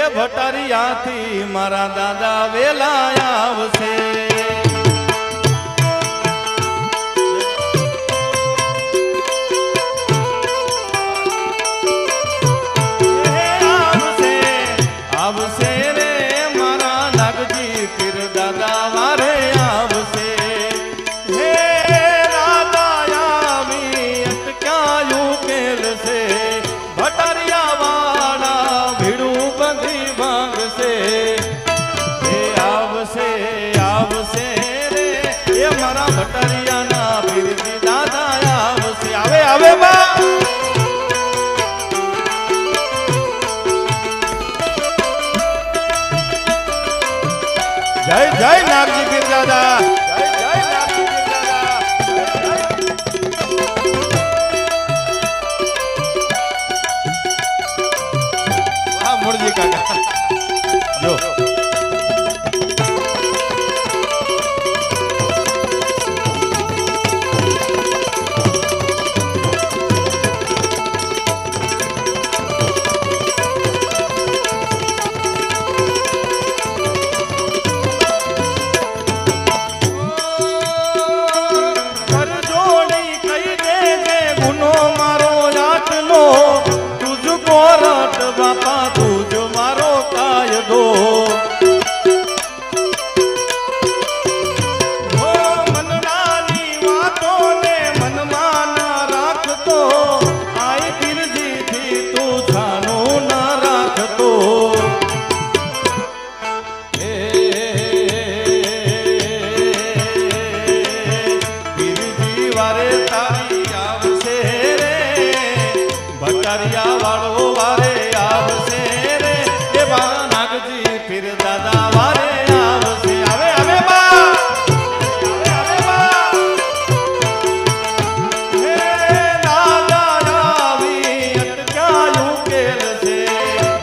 એ ભટારિયાથી મારા દાદા વેલા આવશે. આવશે રે મારા નાગજી પીર દાદા વારે આવશે. હે દાદા આવી અટક્યાયું કેલશે. ભટારિયા વાળા ભીડું બંધી ભાંગશે. હે આવશે આવશે રે એ મારા ભટારિયાના પીરજી દાદા આવશે. આવે આવે બા જય જય નાગજી પીર દાદા. જય જય નાગજી પીર દાદા. વાહ મુરજી કાકા જો બાપા તુજ મારો કાયદો. મનડાની વાતો ને મનમાં ના રાખતો. આઈ પીરજીથી તું છાનું ના રાખતો. પીરજી વારે તારી આવશે રે. ભટારિયા વાળો વારે આવશે રે. એ મારા નાગજી પીર દાદા વારે આવશે. આવે આવે બા આવે બા. હે દાદા આવી અટક્યાયું કેલશે.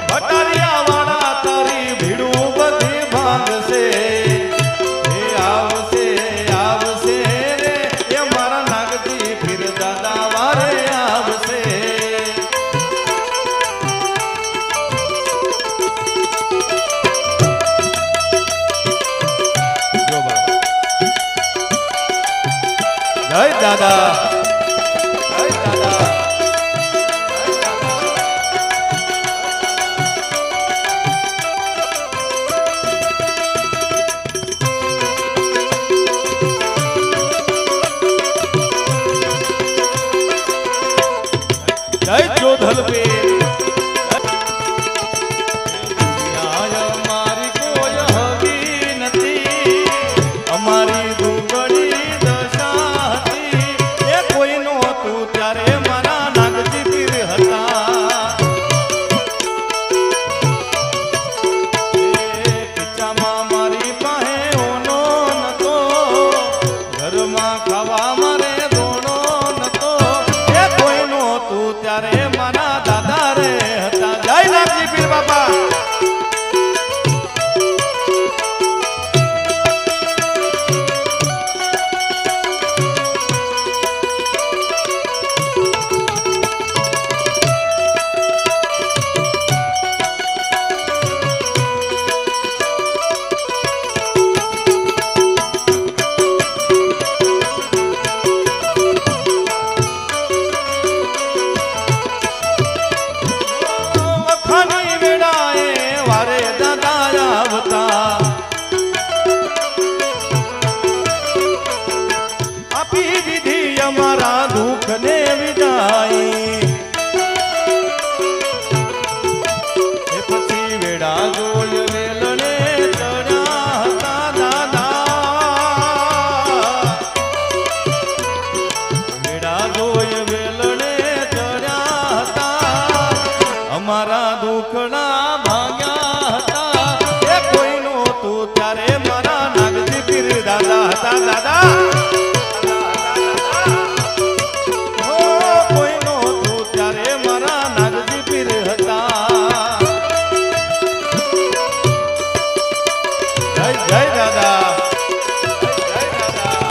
ભટારિયા વાળા તારી ભીડું બધી ભાંગશે. હે આવશે આવશે રે એ મારા નાગજી પીર દાદા વારે આવશે. જય દાદા જય દાદા. જય જોધલ પીર. અમારી કોઈ હગી નથી. અમારી દુબળી દશા હતી. એ કોઈ નહોતું ત્યારે મારા નાગજી પીર હતા. ખીચામાં મારી પાસે ઓનો નતો. ઘરમાં ખાવા મારે દોણો નતો. એ કોઈ નહોતું ત્યારે મારા દાદા રે હતા. જય નાગજી પીર બાપા. વખાણી વેળાએ વારે દાદા આવતા. આપી દીધી અમારા દુઃખ ને વિદાઈ. એ પછી વેળા જોય વેલણે ચડ્યા હતા દાદા. વેળા જોય વેલણે ચડ્યા હતા. અમારા દુઃખના ભાગ્યા હતા. એ કોઈ નહોતું ત્યારે મારા નાગજી પીર દાદા હતા. દાદા કોઈ નહોતું ત્યારે મારા નાગજી પીર હતા. જય જય દાદા જય દાદા.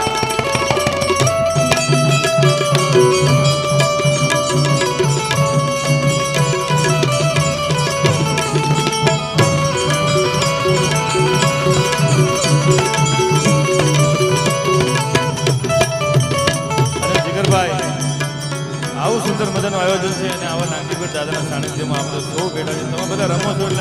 ઈશ્વરભાઈ આવું સુંદર મજાનું આયોજન છે અને આવા નાગજીભાઈ દાદાના સાનિધ્યમાં આપણે સૌ બેઠા છે તમે બધા રમો છો એટલે